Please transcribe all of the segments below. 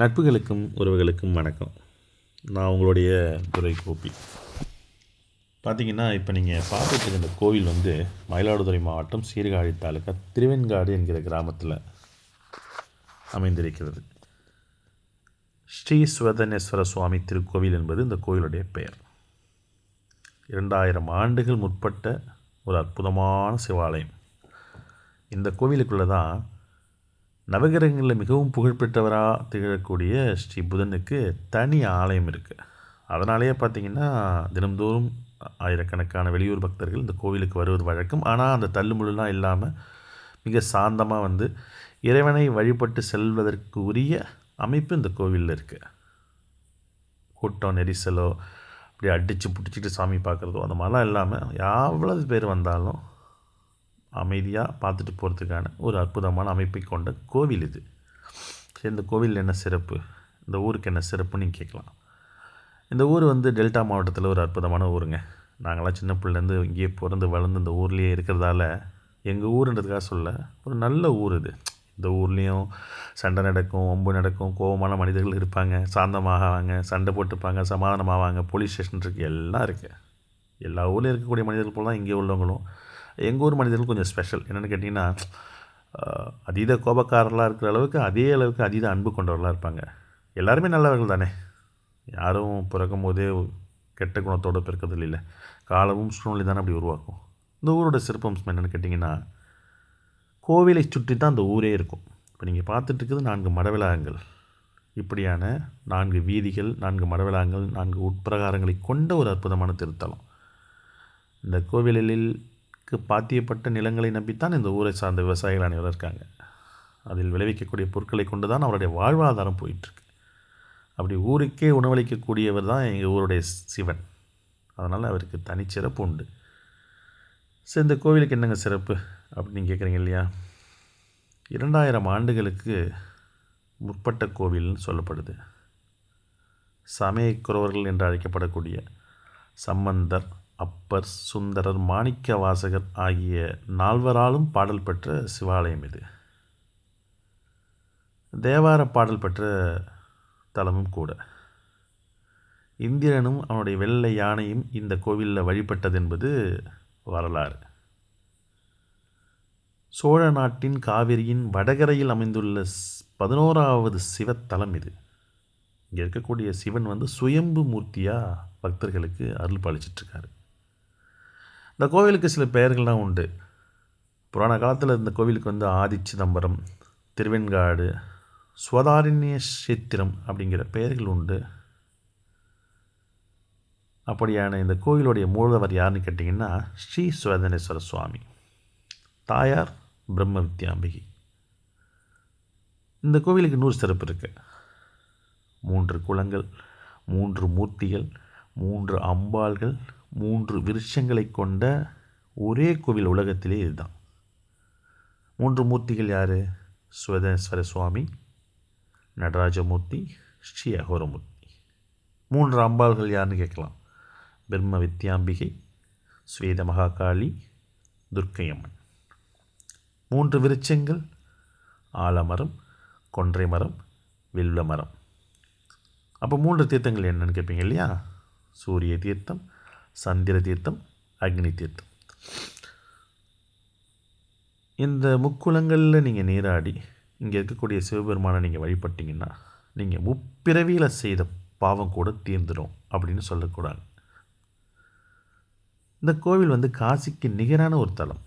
நட்புகளுக்கும் உறவுகளுக்கும் வணக்கம். நான் உங்களுடைய துரை கோபி. பார்த்திங்கன்னா, இப்போ நீங்கள் பார்த்துட்டு இருக்க இந்த கோவில் வந்து மயிலாடுதுறை மாவட்டம் சீர்காழி தாலுக்கா திருவெண்காடு என்கிற கிராமத்தில் அமைந்திருக்கிறது. ஸ்ரீ சுவதனேஸ்வர சுவாமி திருக்கோவில் என்பது இந்த கோவிலுடைய பெயர். 2000 ஆண்டுகள் முற்பட்ட ஒரு அற்புதமான சிவாலயம். இந்த கோவிலுக்குள்ளே தான் நவகிரகங்களில் மிகவும் புகழ்பெற்றவராக திகழக்கூடிய ஸ்ரீ புதனுக்கு தனி ஆலயம் இருக்குது. அதனாலேயே பார்த்திங்கன்னா, தினந்தோறும் ஆயிரக்கணக்கான வெளியூர் பக்தர்கள் இந்த கோவிலுக்கு வருவது வழக்கம். ஆனால் அந்த தள்ளுமுள்ளுலாம் இல்லாமல் மிக சாந்தமாக வந்து இறைவனை வழிபட்டு செல்வதற்கு உரிய அமைப்பு இந்த கோவிலில் இருக்குது. கூட்டம் நெரிசலோ அப்படி அடித்து பிடிச்சிட்டு சாமி பார்க்குறதோ அந்த மாதிரிலாம் இல்லாமல் எவ்வளவு பேர் வந்தாலும் அமைதியாக பார்த்துட்டு போகிறதுக்கான ஒரு அற்புதமான அமைப்பை கொண்ட கோவில் இது. இந்த கோவிலில் என்ன சிறப்பு, இந்த ஊருக்கு என்ன சிறப்புன்னு நீங்கள் கேட்கலாம். இந்த ஊர் வந்து டெல்டா மாவட்டத்தில் ஒரு அற்புதமான ஊருங்க. நாங்களாம் சின்ன பிள்ளைலேருந்து இங்கேயே பிறந்து வளர்ந்து இந்த ஊர்லேயே இருக்கிறதால எங்கள் ஊருன்றதுக்காக சொல்ல, ஒரு நல்ல ஊர் இது. இந்த ஊர்லேயும் சண்டை நடக்கும், வம்பு நடக்கும், கோபமான மனிதர்கள் இருப்பாங்க, சாந்தமாகவாங்க, சண்டை போட்டுப்பாங்க, சமாதானமாகவாங்க, போலீஸ் ஸ்டேஷன் இருக்குது, எல்லாம் இருக்குது. எல்லா ஊர்லேயும் இருக்கக்கூடிய மனிதர்கள் போல் தான் இங்கே உள்ளவங்களும். எங்கள் ஊர் மனிதர்கள் கொஞ்சம் ஸ்பெஷல். என்னென்னு கேட்டிங்கன்னா, அதீத கோபக்காரர்களாக இருக்கிற அளவுக்கு அதே அளவுக்கு அதீத அன்பு கொண்டவர்களாக இருப்பாங்க. எல்லாருமே நல்லவர்கள் தானே, யாரும் பிறக்கும் போதே கெட்ட குணத்தோடு பிறக்கிறது இல்லை. காலமும் சூழ்நிலை தானே அப்படி உருவாக்கும். இந்த ஊரோட சிறப்பம்சம் என்னென்னு கேட்டிங்கன்னா, கோவிலை சுற்றி தான் அந்த ஊரே இருக்கும். இப்போ நீங்கள் பார்த்துட்டு இருக்குது 4 மடவிலாகங்கள். இப்படியான 4 வீதிகள், 4 மடவிலாகங்கள், 4 உட்பிரகாரங்களை கொண்ட ஒரு அற்புதமான திருத்தலம். இந்த கோவிலில் பாத்தியப்பட்ட நிலங்களை நம்பித்தான் இந்த ஊரை சார்ந்த விவசாயிகள் அனைவரும் இருக்காங்க. அதில் விளைவிக்கக்கூடிய பொருட்களை கொண்டு தான் அவருடைய வாழ்வாதாரம் போயிட்டுருக்கு. அப்படி ஊருக்கே உணவளிக்கக்கூடியவர் தான் எங்கள் ஊருடைய சிவன். அதனால் அவருக்கு தனிச்சிறப்பு உண்டு. சரி, இந்த கோவிலுக்கு என்னங்க சிறப்பு அப்படின்னு நீங்கள் கேட்குறீங்க இல்லையா? 2000 ஆண்டுகளுக்கு முற்பட்ட கோவில்னு சொல்லப்படுது. சமயக்குறவர்கள் என்று அழைக்கப்படக்கூடிய சம்பந்தர், அப்பர், சுந்தரர், மாணிக்க வாசகர் ஆகிய 4வராலும் பாடல் பெற்ற சிவாலயம் இது. தேவார பாடல் பெற்ற தலமும் கூட. இந்திரனும் அவனுடைய வெள்ளை யானையும் இந்த கோவிலில் வழிபட்டது என்பது வரலாறு. சோழ நாட்டின் காவிரியின் வடகரையில் அமைந்துள்ள 11வது சிவத்தலம் இது. இங்கே இருக்கக்கூடிய சிவன் வந்து சுயம்பு மூர்த்தியாக பக்தர்களுக்கு அருள் பாலிச்சிட்ருக்காரு. இந்த கோவிலுக்கு சில பெயர்கள்லாம் உண்டு. புராண காலத்தில் இந்த கோவிலுக்கு வந்து ஆதி சிதம்பரம், திருவெண்காடு, சுவதாரண்ய கஷேத்திரம் அப்படிங்கிற பெயர்கள் உண்டு. அப்படியான இந்த கோவிலுடைய மூலவர் யாருன்னு கேட்டிங்கன்னா, ஸ்ரீ சுவதனேஸ்வர சுவாமி. தாயார் பிரம்ம வித்யாம்பிகை. இந்த கோவிலுக்கு 100 சிறப்பு இருக்குது. 3 குளங்கள், 3 மூர்த்திகள், 3 அம்பாள்கள், 3 விருட்சங்களை கொண்ட ஒரே கோவில் உலகத்திலே இதுதான். 3 மூர்த்திகள் யார்? சுவதனேஸ்வர சுவாமி, நடராஜமூர்த்தி, ஸ்ரீ அகோரமூர்த்தி. 3 அம்பாள்கள் யாருன்னு கேட்கலாம். பிரம்ம வித்யாம்பிகை, ஸ்வேத மகாகாளி, துர்க்கையம்மன். 3 விருட்சங்கள், ஆலமரம், கொன்றை மரம், வில்வ மரம். அப்போ 3 தீர்த்தங்கள் என்னன்னு கேட்பீங்க இல்லையா? சூரிய தீர்த்தம், சந்திர தீர்த்தம், அக்னி தீர்த்தம். இந்த முக்குளங்களில் நீங்கள் நீராடி இங்கே இருக்கக்கூடிய சிவபெருமானை நீங்கள் வழிபட்டிங்கன்னா, நீங்கள் முப்பிறவியில் செய்த பாவம் கூட தீர்ந்துடும் அப்படின்னு சொல்லக்கூடாது. இந்த கோவில் வந்து காசிக்கு நிகரான ஒரு தலம்.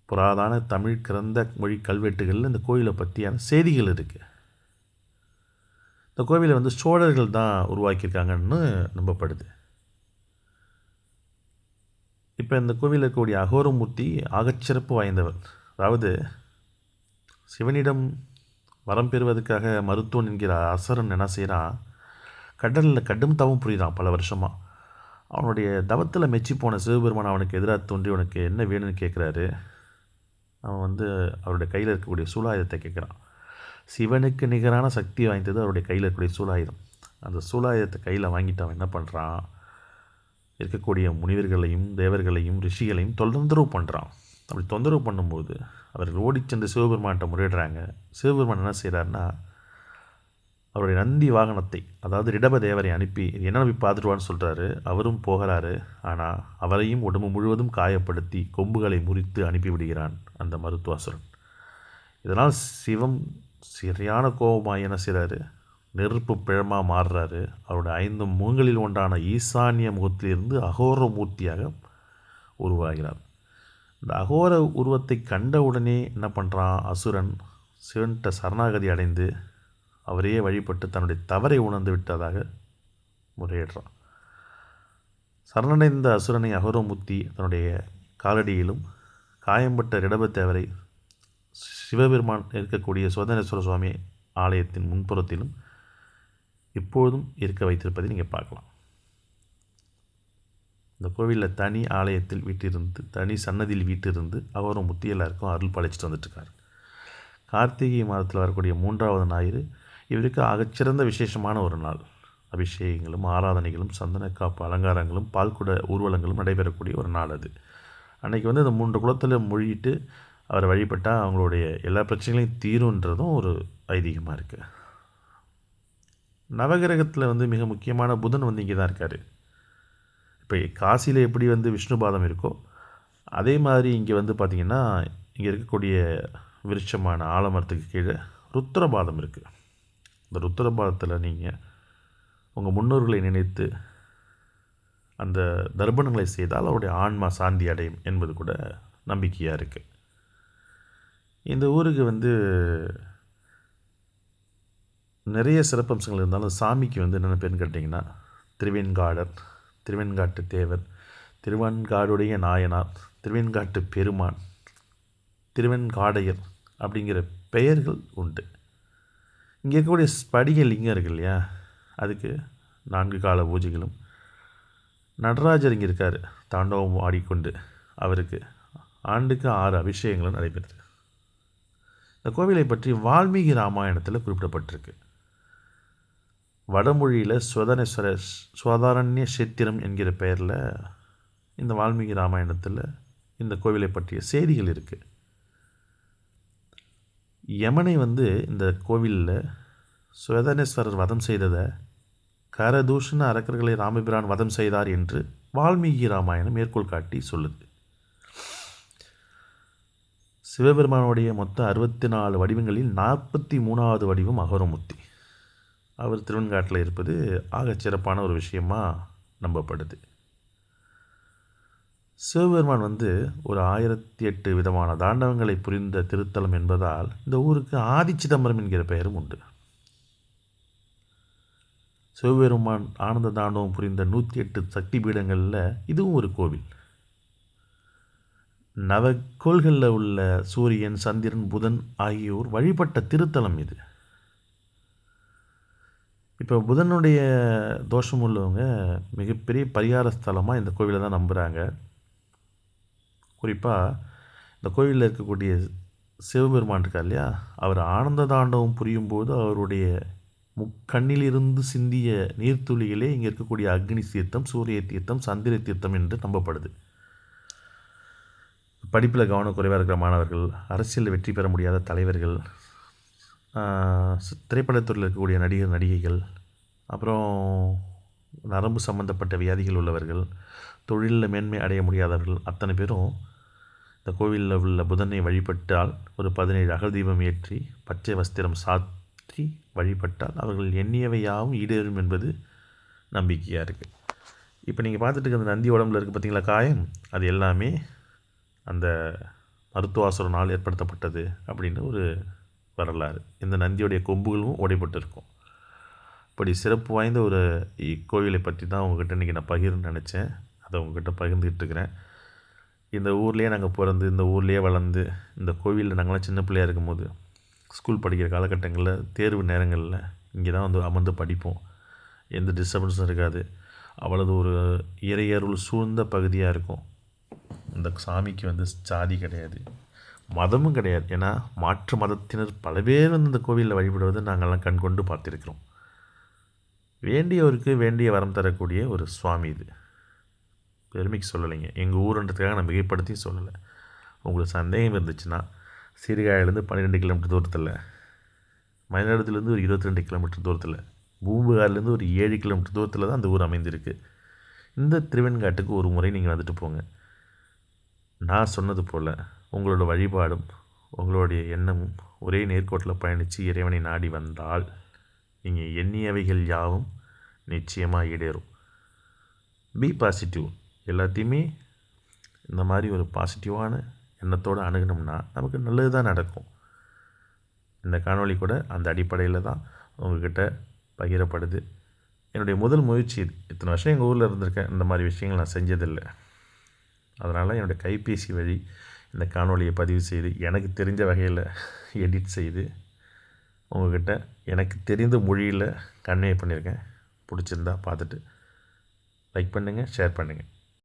புராதன தமிழ் கிரந்த மொழி கல்வெட்டுகளில் இந்த கோவிலை பற்றியான செய்திகள் இருக்குது. இந்த கோவிலை வந்து சோழர்கள் தான் உருவாக்கியிருக்காங்கன்னு நம்பப்படுது. இப்போ இந்த கோவிலில் இருக்கக்கூடிய அகோரமூர்த்தி ஆகச்சிறப்பு வாய்ந்தவர். அதாவது சிவனிடம் வரம் பெறுவதற்காக மருத்துவன் என்கிற அசுரன் என்ன செய்கிறான், கடலில் கடும் தவம் புரிகிறான் பல வருஷமாக. அவனுடைய தவத்தில் மெச்சி போன சிவபெருமான் அவனுக்கு எதிராக தோன்றி உனக்கு என்ன வேணும்னு கேட்குறாரு. அவன் வந்து அவருடைய கையில் இருக்கக்கூடிய சூலாயுதத்தை கேட்குறான். சிவனுக்கு நிகரான சக்தி வாய்ந்தது அவருடைய கையில் இருக்கக்கூடிய சூலாயுதம். அந்த சூலாயுதத்தை கையில் வாங்கிட்டு அவன் என்ன பண்ணுறான், இருக்கக்கூடிய முனிவர்களையும் தேவர்களையும் ரிஷிகளையும் தொந்தரவு பண்ணுறான். அப்படி தொந்தரவு பண்ணும்போது அவர்கள் ஓடிச் சென்று சிவபெருமான்கிட்ட முறையிடுறாங்க. சிவபெருமான் என்ன செய்கிறாருன்னா, அவருடைய நந்தி வாகனத்தை, அதாவது ரிடப தேவரை அனுப்பி இது என்ன போய் பார்த்துட்டு சொல்கிறாரு. அவரும் போகிறாரு. ஆனால் அவரையும் உடம்பு முழுவதும் காயப்படுத்தி கொம்புகளை முறித்து அனுப்பிவிடுகிறான் அந்த மருத்துவாசுரன். இதனால் சிவம் சரியான கோபமாக என்ன செய்கிறாரு, நெருப்பு பிழமாக மாறுறாரு. அவருடைய 5 முகங்களில் ஒன்றான ஈசானிய முகத்திலிருந்து அகோர மூர்த்தியாக உருவாகிறார். இந்த அகோர உருவத்தை கண்டவுடனே என்ன பண்ணுறான் அசுரன், சிவன்கிட்ட சரணாகதி அடைந்து அவரையே வழிபட்டு தன்னுடைய தவறை உணர்ந்து விட்டதாக முறையிடுறான். சரணடைந்த அசுரனை அகோரமூர்த்தி தன்னுடைய காலடியிலும் காயம்பட்ட ரிடபத்தேவரை சிவபெருமான் இருக்கக்கூடிய சுதனேஸ்வர சுவாமி ஆலயத்தின் முன்புறத்திலும் இப்போதும் இருக்க வைத்திருப்பதை நீங்கள் பார்க்கலாம். இந்த கோவிலில் தனி ஆலயத்தில் வீட்டிருந்து, தனி சன்னதியில் வீட்டிருந்து அகோரமூர்த்தி எல்லாருக்கும் அருள் படைச்சிட்டு வந்துட்டுருக்கார். கார்த்திகை மாதத்தில் வரக்கூடிய 3வது ஞாயிறு இவருக்கு ஆகச்சிறந்த விசேஷமான ஒரு நாள். அபிஷேகங்களும் ஆராதனைகளும் சந்தனக்காப்பு அலங்காரங்களும் பால்குட ஊர்வலங்களும் நடைபெறக்கூடிய ஒரு நாள் அது. அன்றைக்கி வந்து இந்த 3 குளத்தில் மொழிகிட்டு அவரை வழிபட்டால் அவங்களுடைய எல்லா பிரச்சனைகளையும் தீருன்றதும் ஒரு ஐதீகமாக இருக்குது. நவகிரகத்தில் வந்து மிக முக்கியமான புதன் வந்து இங்கே தான் இருக்கார். இப்போ காசியில் எப்படி வந்து விஷ்ணு பாதம் இருக்கோ அதே மாதிரி இங்கே வந்து பார்த்திங்கன்னா இங்கே இருக்கக்கூடிய விருட்சமான ஆலமரத்துக்கு கீழே ருத்ரபாதம் இருக்குது. இந்த ருத்ரபாதத்தில் நீங்கள் உங்கள் முன்னோர்களை நினைத்து அந்த தர்ப்பணங்களை செய்தால் அவருடைய ஆன்மா சாந்தி அடையும் என்பது கூட நம்பிக்கையாக இருக்குது. இந்த ஊருக்கு வந்து நிறைய சிறப்பம்சங்கள் இருந்தாலும் சாமிக்கு வந்து என்னென்ன பேர்னு கேட்டிங்கன்னா திருவெண்காடர், திருவெண்காட்டு தேவர், திருவெண்காடுடைய நாயனார், திருவெண்காட்டு பெருமான், திருவெண்காடையர் அப்படிங்கிற பெயர்கள் உண்டு. இங்கே இருக்கக்கூடிய ஸ்படிக லிங்கம் இருக்கு இல்லையா, அதுக்கு 4 கால பூஜைகளும், நடராஜர் இங்கே இருக்கார் தாண்டவம் ஆடிக்கொண்டு, அவருக்கு ஆண்டுக்கு 6 அபிஷேகங்களும் நடைபெறுது. இந்த கோவிலை பற்றி வால்மீகி ராமாயணத்தில் குறிப்பிடப்பட்டிருக்கு. வடமொழியில் சுவதாரண்ய சேத்திரம் என்கிற பெயரில் இந்த வால்மீகி ராமாயணத்தில் இந்த கோவிலை பற்றிய செய்திகள் இருக்குது. யமனை வந்து இந்த கோவிலில் சுவேதனேஸ்வரர் வதம் செய்ததை கரதூஷண அரக்கர்களை ராமபிரான் வதம் செய்தார் என்று வால்மீகி ராமாயணம் மேற்கோள் காட்டி சொல்லுது. சிவபெருமானுடைய மொத்தம் 64 வடிவங்களில் 43வது வடிவம் அகோரமூர்த்தி. அவர் திருவெண்காட்டில் இருப்பது ஆகச் சிறப்பான ஒரு விஷயமாக நம்பப்படுது. சிவபெருமான் வந்து ஒரு 1008 விதமான தாண்டவங்களை புரிந்த திருத்தலம் என்பதால் இந்த ஊருக்கு ஆதிச்சிதம்பரம் என்கிற பெயரும் உண்டு. சிவபெருமான் ஆனந்த தாண்டவம் புரிந்த 108 சக்தி பீடங்களில் இதுவும் ஒரு கோவில். நவக்கோள்களில் உள்ள சூரியன், சந்திரன், புதன் ஆகியோர் வழிபட்ட திருத்தலம் இது. இப்போ புதனுடைய தோஷம் உள்ளவங்க மிகப்பெரிய பரிகார ஸ்தலமாக இந்த கோவிலை தான் நம்புகிறாங்க. குறிப்பாக இந்த கோவிலில் இருக்கக்கூடிய சிவபெருமான் இருக்கார் இல்லையா, அவர் ஆனந்த தாண்டவம் புரியும் போது அவருடைய முக்கண்ணிலிருந்து சிந்திய நீர்த்துளிகளே இங்கே இருக்கக்கூடிய அக்னி தீர்த்தம், சூரிய தீர்த்தம், சந்திர தீர்த்தம் என்று நம்பப்படுது. படிப்பில் கவனக்குறைவாக இருக்கிற மாணவர்கள், அரசியலில் வெற்றி பெற முடியாத தலைவர்கள், திரைப்படத்துறையில் இருக்கக்கூடிய நடிகர் நடிகைகள், அப்புறம் நரம்பு சம்பந்தப்பட்ட வியாதிகள் உள்ளவர்கள், தொழிலில் மேன்மை அடைய முடியாதவர்கள் அத்தனை பேரும் இந்த கோவிலில் உள்ள புதனை வழிபட்டால், ஒரு 17 அகல் தீபம் ஏற்றி பச்சை வஸ்திரம் சாற்றி வழிபட்டால் அவர்கள் எண்ணியவை யாவும் ஈடேறும் என்பது நம்பிக்கையாக இருக்குது. இப்போ நீங்கள் பார்த்துட்டு இருக்க அந்த நந்தி உடம்புல இருக்குது பார்த்தீங்களா காயம், அது எல்லாமே அந்த மருத்துவாசுரனால் ஏற்படுத்தப்பட்டது அப்படின்னு ஒரு வரலாறு. இந்த நந்தியுடைய கொம்புகளும் உடைப்பட்டிருக்கும். இப்படி சிறப்பு வாய்ந்த ஒரு கோவிலை பற்றி தான் உங்கள்கிட்ட இன்றைக்கி நான் பகிர்ந்து நினச்சேன். அதை உங்கள்கிட்ட பகிர்ந்துக்கிட்டு இருக்கிறேன். இந்த ஊர்லேயே நாங்கள் பிறந்து, இந்த ஊர்லேயே வளர்ந்து, இந்த கோவிலில் நாங்களாம் சின்ன பிள்ளையாக இருக்கும்போது ஸ்கூல் படிக்கிற காலகட்டங்களில் தேர்வு நேரங்களில் இங்கே தான் வந்து அமர்ந்து படிப்போம். எந்த டிஸ்டர்பன்ஸும் இருக்காது. அவ்வளவு ஒரு இறையருள் சூழ்ந்த பகுதியாக இருக்கும். இந்த சாமிக்கு வந்து சாதி கிடையாது, மதமும் கிடையாது. ஏன்னா மாற்று மதத்தினர் பல பேர் வந்து இந்த கோவிலில் வழிபடுவதை நாங்கள்லாம் கண் கொண்டு பார்த்துருக்கிறோம். வேண்டியவருக்கு வேண்டிய வரம் தரக்கூடிய ஒரு சுவாமி இது. பெருமைக்கு சொல்லலைங்க, எங்கள் ஊருன்றதுக்காக நான் மிகைப்படுத்தி சொல்லலை. உங்களுக்கு சந்தேகம் இருந்துச்சுன்னா சீர்காழிலேருந்து 12 கிலோமீட்டர் தூரத்தில், மயிலாடுதுறையிலேருந்து ஒரு 22 கிலோமீட்டர் தூரத்தில், பூம்புகார்லேருந்து ஒரு 7 கிலோமீட்டர் தூரத்தில் தான் அந்த ஊர் அமைந்திருக்கு. இந்த திருவெண்காட்டுக்கு ஒரு முறை நீங்கள் வந்துட்டு போங்க. நான் சொன்னது போல் உங்களோட வழிபாடும் உங்களுடைய எண்ணமும் ஒரே நேர்கோட்டில் பயணித்து இறைவனை நாடி வந்தால் நீங்கள் எண்ணியவைகள் யாவும் நிச்சயமாக ஈடேறும். B positive. எல்லாத்தையுமே இந்த மாதிரி ஒரு பாசிட்டிவான எண்ணத்தோடு அணுகணும்னா நமக்கு நல்லது தான் நடக்கும். இந்த காணொளி கூட அந்த அடிப்படையில் தான் உங்கள்கிட்ட பகிரப்படுது. என்னுடைய முதல் முயற்சி இது. இத்தனை வருஷம் எங்கள் ஊரில் இருந்திருக்கேன், இந்த மாதிரி விஷயங்கள் நான் செஞ்சதில்லை. அதனால் என்னுடைய கைபேசி வழி இந்த காணொளியை பதிவு செய்து எனக்கு தெரிஞ்ச வகையில் எடிட் செய்து உங்கள்கிட்ட எனக்கு தெரிந்த மொழியில் கன்வே பண்ணியிருக்கேன். பிடிச்சிருந்தா பார்த்துட்டு லைக் பண்ணுங்கள், ஷேர் பண்ணுங்கள்.